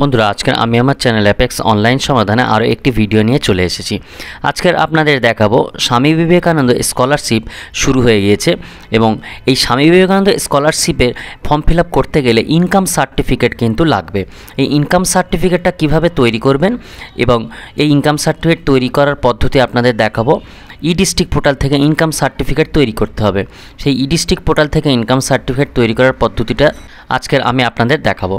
বন্ধুরা আজকের আমি আমার চ্যানেল অ্যাপেক্স অনলাইন সমাধানে আরও একটি ভিডিও নিয়ে চলে এসেছি। আজকের আপনাদের দেখাবো স্বামী বিবেকানন্দ স্কলারশিপ শুরু হয়ে গিয়েছে এবং এই স্বামী বিবেকানন্দ স্কলারশিপের ফর্ম ফিল আপ করতে গেলে ইনকাম সার্টিফিকেট কিন্তু লাগবে। এই ইনকাম সার্টিফিকেটটা কিভাবে তৈরি করবেন এবং এই ইনকাম সার্টিফিকেট তৈরি করার পদ্ধতি আপনাদের দেখাবো। ই-ডিস্ট্রিক্ট পোর্টাল থেকে ইনকাম সার্টিফিকেট তৈরি করতে হবে। সেই ই-ডিস্ট্রিক্ট পোর্টাল থেকে ইনকাম সার্টিফিকেট তৈরি করার পদ্ধতিটা আজকের আমি আপনাদের দেখাবো।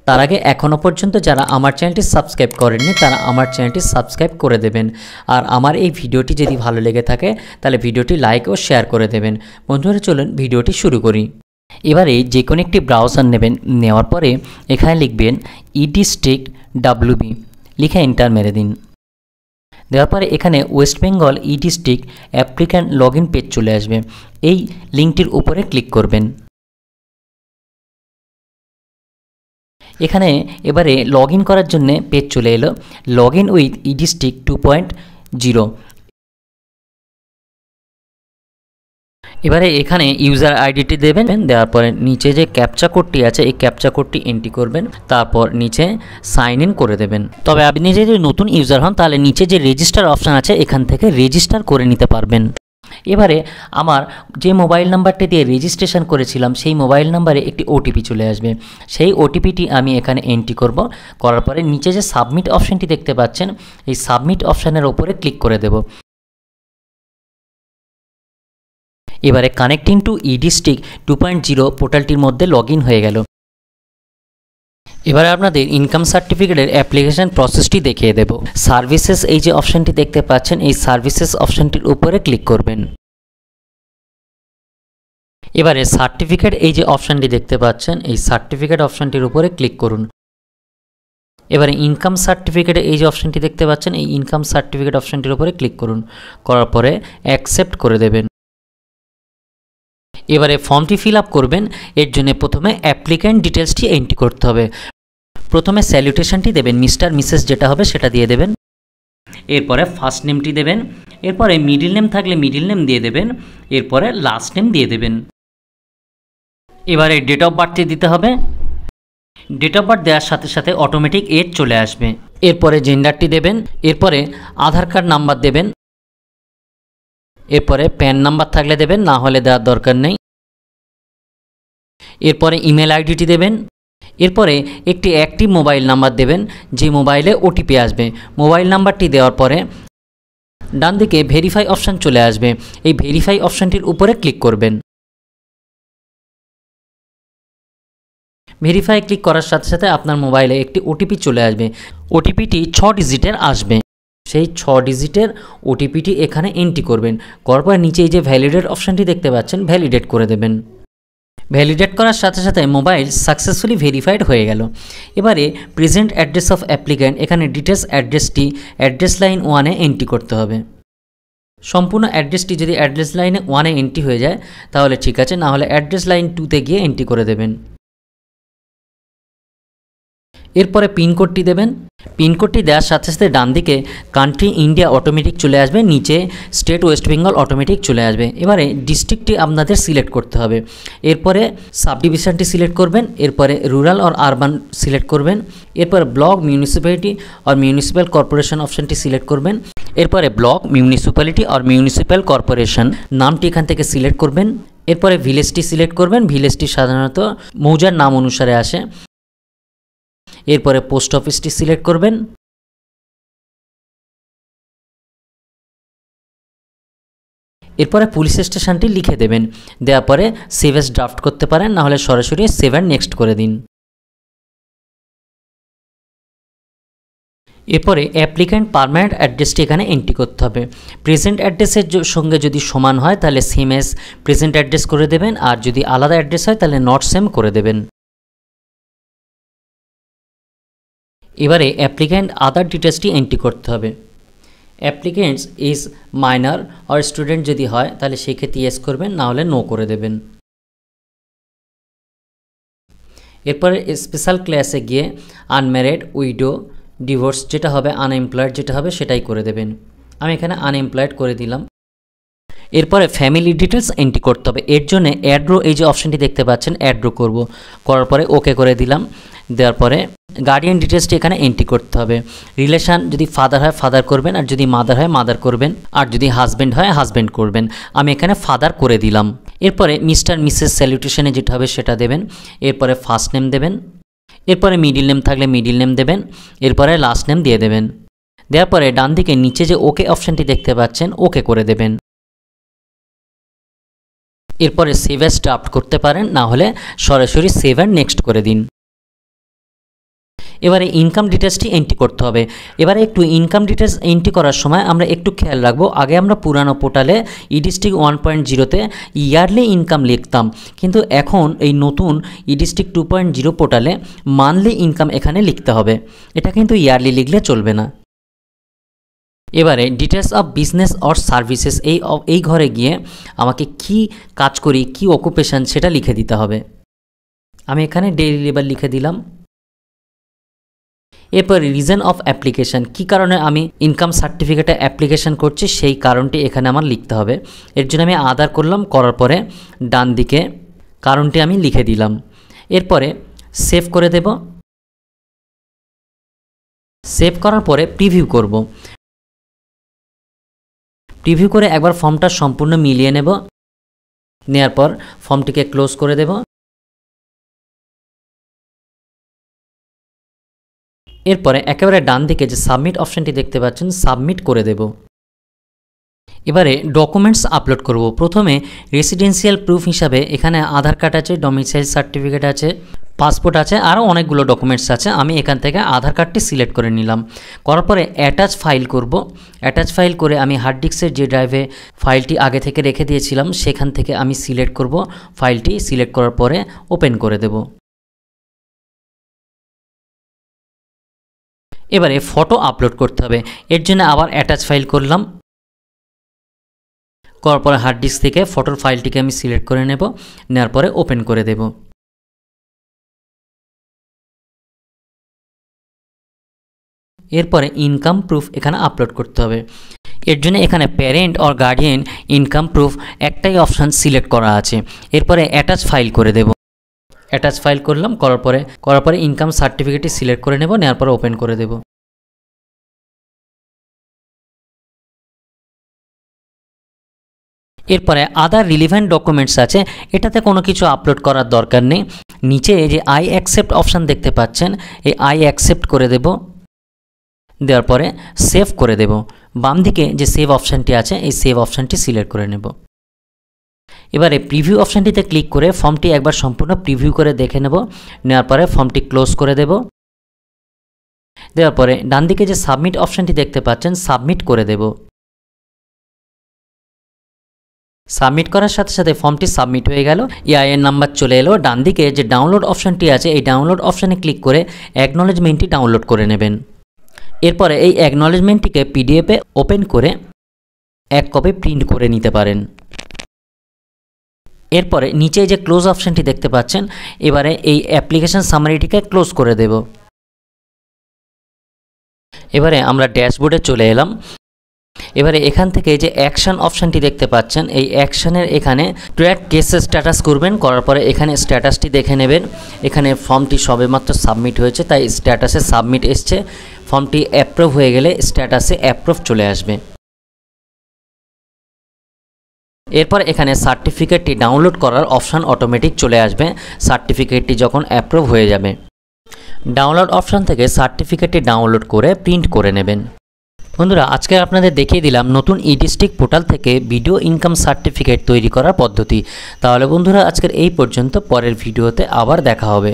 তার আগে এখনও পর্যন্ত যারা আমার চ্যানেলটি সাবস্ক্রাইব করেননি তারা আমার চ্যানেলটি সাবস্ক্রাইব করে দেবেন। আর আমার এই ভিডিওটি যদি ভালো লেগে থাকে তাহলে ভিডিওটি লাইক ও শেয়ার করে দেবেন। বন্ধুরা চলুন ভিডিওটি শুরু করি। এবারে যে কোনো একটি ব্রাউজার নেবেন, নেওয়ার পরে এখানে লিখবেন ই-ডিস্ট্রিক্ট WB, লিখে এন্টার মেরে দিন। দেওয়ার পরে এখানে West Bengal e district applicant log in page চলে আসবে। এই লিঙ্কটির উপরে ক্লিক করবেন। এখানে এবারে লগ ইন করার জন্য পেজ চলে এলো, লগ ইন উইথ ই-ডিস্ট্রিক্ট 2.0। এবারে এখানে ইউজার আইডিটি দেবেন, দেওয়ার পরে নিচে যে ক্যাপচা কোডটি আছে এই ক্যাপচা কোডটি এন্ট্রি করবেন, তারপর নিচে সাইন ইন করে দেবেন। তবে আপনি যদি নতুন ইউজার হন তাহলে নিচে যে রেজিস্টার অপশান আছে এখান থেকে রেজিস্টার করে নিতে পারবেন। এবারে আমার যে মোবাইল নাম্বারটি দিয়ে রেজিস্ট্রেশন করেছিলাম সেই মোবাইল নাম্বারে একটি ওটিপি চলে আসবে। সেই ওটিপিটি আমি এখানে এন্ট্রি করব। করার পরে নিচে যে সাবমিট অপশানটি দেখতে পাচ্ছেন এই সাবমিট অপশানের ওপরে ক্লিক করে দেব। এবারে কানেক্টিং টু ই-ডিস্ট্রিক্ট 2.0 পোর্টালটির মধ্যে লগ ইন হয়ে গেল। এবারে আপনাদের ইনকাম সার্টিফিকেটের অ্যাপ্লিকেশন প্রসেসটি দেখিয়ে দেব। সার্ভিসেস এই যে অপশানটি দেখতে পাচ্ছেন এই সার্ভিসেস অপশানটির উপরে ক্লিক করবেন। এবারে সার্টিফিকেট এই যে অপশানটি দেখতে পাচ্ছেন এই সার্টিফিকেট অপশানটির উপরে ক্লিক করুন। এবারে ইনকাম সার্টিফিকেটে এই যে অপশানটি দেখতে পাচ্ছেন এই ইনকাম সার্টিফিকেট অপশানটির উপরে ক্লিক করুন। করার পরে অ্যাকসেপ্ট করে দেবেন। এবারে ফর্মটি ফিল আপ করবেন। এর জন্য প্রথমে অ্যাপ্লিক্যান্ট ডিটেলসটি এন্ট্রি করতে হবে। প্রথমে স্যালুটেশনটি দেবেন, মিস্টার মিসেস যেটা হবে সেটা দিয়ে দেবেন। এরপরে ফার্স্ট নেমটি দেবেন, এরপরে মিডিল নেম থাকলে মিডিল নেম দিয়ে দেবেন, এরপরে লাস্ট নেম দিয়ে দেবেন। এবারে ডেট অফ বার্থটি দিতে হবে। ডেট অফ বার্থ দেওয়ার সাথে সাথে অটোমেটিক এজ চলে আসবে। এরপরে জেন্ডারটি দেবেন, এরপরে আধার কার্ড নাম্বার দেবেন, এরপরে প্যান নাম্বার থাকলে দেবেন, না হলে দেওয়ার দরকার নেই। এরপরে ইমেল আইডিটি দেবেন। এরপরে একটি অ্যাক্টিভ মোবাইল নাম্বার দেবেন যে মোবাইলে ওটিপি আসবে। মোবাইল নাম্বারটি দেওয়ার পরে ডান দিকে ভেরিফাই অপশান চলে আসবে। এই ভেরিফাই অপশানটির উপরে ক্লিক করবেন। ভেরিফাই ক্লিক করার সাথে সাথে আপনার মোবাইলে একটি ওটিপি চলে আসবে। ওটিপিটি 6 ডিজিটের আসবে। সেই 6 ডিজিটের ওটিপিটি এখানে এন্ট্রি করবেন। করার পর নিচে এই যে ভ্যালিডেট অপশানটি দেখতে পাচ্ছেন ভ্যালিডেট করে দেবেন। ভ্যালিডেট করার সাথে সাথে মোবাইল সাকসেসফুলি ভেরিফাইড হয়ে গেল। এবারে প্রেজেন্ট অ্যাড্রেস অফ অ্যাপ্লিক্যান্ট এখানে ডিটেলস অ্যাড্রেসটি অ্যাড্রেস লাইন 1-এ এন্ট্রি করতে হবে। সম্পূর্ণ অ্যাড্রেসটি যদি অ্যাড্রেস লাইনে 1-এ এন্ট্রি হয়ে যায় তাহলে ঠিক আছে, না হলে অ্যাড্রেস লাইন 2-তে গিয়ে এন্ট্রি করে দেবেন। এরপরে পিনকোডটি দেবেন। পিনকোডটি দেওয়ার সাথে সাথে ডান দিকে কান্ট্রি ইন্ডিয়া অটোমেটিক চলে আসবে, নিচে স্টেট ওয়েস্ট বেঙ্গল অটোমেটিক চলে আসবে। এবারে ডিস্ট্রিক্টটি আপনাদের সিলেক্ট করতে হবে। এরপরে সাবডিভিশনটি সিলেক্ট করবেন, এরপরে রুরাল আর আরবান সিলেক্ট করবেন, এরপরে ব্লক মিউনিসিপ্যালিটি আর মিউনিসিপ্যাল কর্পোরেশন অপশানটি সিলেক্ট করবেন। এরপরে ব্লক মিউনিসিপ্যালিটি আর মিউনিসিপ্যাল কর্পোরেশন নামটি এখান থেকে সিলেক্ট করবেন। এরপরে ভিলেজটি সিলেক্ট করবেন। ভিলেজটি সাধারণত মৌজার নাম অনুসারে আসে। এরপরে পোস্ট অফিসটি সিলেক্ট করবেন। এরপরে পুলিশ স্টেশনটি লিখে দেবেন। দেওয়ার পরে সেভ এস ড্রাফট করতে পারেন, না হলে সরাসরি সেভ অ্যান্ড নেক্সট করে দিন। এরপরে অ্যাপ্লিক্যান্ট পার্মানেন্ট অ্যাড্রেসটি এখানে এন্ট্রি করতে হবে। প্রেজেন্ট অ্যাড্রেসের সঙ্গে যদি সমান হয় তাহলে সেম এস প্রেজেন্ট অ্যাড্রেস করে দেবেন, আর যদি আলাদা অ্যাড্রেস হয় তাহলে নট সেম করে দেবেন। এবারে অ্যাপ্লিক্যান্ট আদার ডিটেলসটি এন্ট্রি করতে হবে। Applicants is minor or student যদি হয় তাহলে সেক্ষেত্রে ইয়েস করবেন, না হলে নো করে দেবেন। এরপরে স্পেশাল ক্লাসে গিয়ে আনম্যারিড, উইডো, ডিভোর্স যেটা হবে, আনএমপ্লয়েড যেটা হবে সেটাই করে দেবেন। আমি এখানে আনএমপ্লয়েড করে দিলাম। এরপরে ফ্যামিলি ডিটেলস এন্ট্রি করতে হবে। এর জন্য অ্যাড্রো এই যে অপশানটি দেখতে পাচ্ছেন অ্যাড্রো করব। করার পরে ওকে করে দিলাম। দেওয়ার পরে গার্ডিয়ান ডিটেলসটি এখানে এন্ট্রি করতে হবে। রিলেশান যদি ফাদার হয় ফাদার করবেন, আর যদি মাদার হয় মাদার করবেন, আর যদি হাজব্যান্ড হয় হাজব্যান্ড করবেন। আমি এখানে ফাদার করে দিলাম। এরপরে মিস্টার মিসেস স্যালুটেশনে যেটা হবে সেটা দেবেন। এরপরে ফার্স্ট নেম দেবেন, এরপরে মিডিল নেম থাকলে মিডিল নেম দেবেন, এরপরে লাস্ট নেম দিয়ে দেবেন। দেওয়ার পরে ডান দিকে নিচে যে ওকে অপশানটি দেখতে পাচ্ছেন ওকে করে দেবেন। এরপরে সেভ অ্যাজ ড্রাফট করতে পারেন, না হলে সরাসরি সেভ অ্যান্ড নেক্সট করে দিন। এবারে ইনকাম ডিটেলসটি এন্ট্রি করতে হবে। এবারে একটু ইনকাম ডিটেলস এন্ট্রি করার সময় আমরা একটু খেয়াল রাখবো, আগে আমরা পুরানো পোর্টালে ইডিস্ট্রিক্ট 1.0-তে ইয়ারলি ইনকাম লিখতাম, কিন্তু এখন এই নতুন ইডিস্ট্রিক্ট 2.0 পোর্টালে মান্থলি ইনকাম এখানে লিখতে হবে। এটা কিন্তু ইয়ারলি লিখলে চলবে না। এবারে details of business or services এই ঘরে গিয়ে আমাকে কি কাজ করি, কি অকুপেশন সেটা লিখে দিতে হবে। আমি এখানে ডেইলি লেবার লিখে দিলাম। এরপর রিজন অফ অ্যাপ্লিকেশান, কী কারণে আমি ইনকাম সার্টিফিকেটে অ্যাপ্লিকেশান করছি সেই কারণটি এখানে আমার লিখতে হবে। এর জন্য আমি আধার করলাম, করার পরে ডান দিকে কারণটি আমি লিখে দিলাম। এরপরে সেভ করে দেব। সেভ করার পরে প্রিভিউ করব। প্রিভিউ করে একবার ফর্মটা সম্পূর্ণ মিলিয়ে নেব। নেওয়ার পর ফর্মটিকে ক্লোজ করে দেব। এরপরে একেবারে ডান দিকে যে সাবমিট অপশানটি দেখতে পাচ্ছেন সাবমিট করে দেব। এবারে ডকুমেন্টস আপলোড করব। প্রথমে রেসিডেন্সিয়াল প্রুফ হিসাবে এখানে আধার কার্ড আছে, ডোমিসাইল সার্টিফিকেট আছে, পাসপোর্ট আছে, আরও অনেকগুলো ডকুমেন্টস আছে। আমি এখান থেকে আধার কার্ডটি সিলেক্ট করে নিলাম। করার পরে অ্যাটাচ ফাইল করব। অ্যাটাচ ফাইল করে আমি হার্ড ডিস্কের যে ড্রাইভে ফাইলটি আগে থেকে রেখে দিয়েছিলাম সেখান থেকে আমি সিলেক্ট করব। ফাইলটি সিলেক্ট করার পরে ওপেন করে দেব। এবারে ফটো আপলোড করতে হবে। এর জন্য আবার অ্যাটাচ ফাইল করলাম। করার পরে হার্ড ডিস্ক থেকে ফটোর ফাইলটিকে আমি সিলেক্ট করে নেব। নেওয়ার পরে ওপেন করে দেব। এরপরে ইনকাম প্রুফ এখানে আপলোড করতে হবে। এর জন্য এখানে parent or guardian income proof একটাই অপশান সিলেক্ট করা আছে। এরপরে অ্যাটাচ ফাইল করে দেব। অ্যাটাচ ফাইল করলাম, করার পরে ইনকাম সার্টিফিকেটটি সিলেক্ট করে নেব। নেওয়ার পরে ওপেন করে দেব। এরপরে আদার রিলিভেন্ট ডকুমেন্টস আছে, এটাতে কোনো কিছু আপলোড করার দরকার নেই। নিচে যে আই অ্যাকসেপ্ট অপশান দেখতে পাচ্ছেন, এই আই অ্যাকসেপ্ট করে দেব। দেওয়ার পরে সেভ করে দেব। বাম দিকে যে সেভ অপশানটি আছে এই সেভ অপশানটি সিলেক্ট করে নেব। এবারে প্রিভিউ অপশানটিতে ক্লিক করে ফর্মটি একবার সম্পূর্ণ প্রিভিউ করে দেখে নেব। নেওয়ার পরে ফর্মটি ক্লোজ করে দেব। দেওয়ার পরে ডান দিকে যে সাবমিট অপশানটি দেখতে পাচ্ছেন সাবমিট করে দেব। সাবমিট করার সাথে সাথে ফর্মটি সাবমিট হয়ে গেল। EIN নাম্বার চলে এলো। ডান দিকে যে ডাউনলোড অপশানটি আছে এই ডাউনলোড অপশানে ক্লিক করে অ্যাকনলেজমেন্টটি ডাউনলোড করে নেবেন। এরপরে এই অ্যাকনলেজমেন্টটিকে পিডিএফে ওপেন করে এক কপি প্রিন্ট করে নিতে পারেন। এরপরে নিচে যে ক্লোজ অপশানটি দেখতে পাচ্ছেন, এবারে এই অ্যাপ্লিকেশন সামারিটিকে ক্লোজ করে দেব। এবারে আমরা ড্যাশবোর্ডে চলে এলাম। এবারে এখান থেকে যে অ্যাকশন অপশানটি দেখতে পাচ্ছেন এই অ্যাকশনের এখানে ট্র্যাক কেস স্ট্যাটাস করবেন। করার পরে এখানে স্ট্যাটাসটি দেখে নেবেন। এখানে ফর্মটি সবেমাত্র সাবমিট হয়েছে, তাই স্ট্যাটাসে সাবমিট এসছে। ফর্মটি অ্যাপ্রুভ হয়ে গেলে স্ট্যাটাসে অ্যাপ্রুভ চলে আসবে। এরপর এখানে সার্টিফিকেটটি ডাউনলোড করার অপশান অটোমেটিক চলে আসবে সার্টিফিকেটটি যখন অ্যাপ্রুভ হয়ে যাবে। ডাউনলোড অপশান থেকে সার্টিফিকেটটি ডাউনলোড করে প্রিন্ট করে নেবেন। বন্ধুরা, আজকে আপনাদের দেখিয়ে দিলাম নতুন ইডিস্ট্রিক্ট পোর্টাল থেকে ভিডিও ইনকাম সার্টিফিকেট তৈরি করার পদ্ধতি। তাহলে বন্ধুরা, আজকের এই পর্যন্ত। পরের ভিডিওতে আবার দেখা হবে।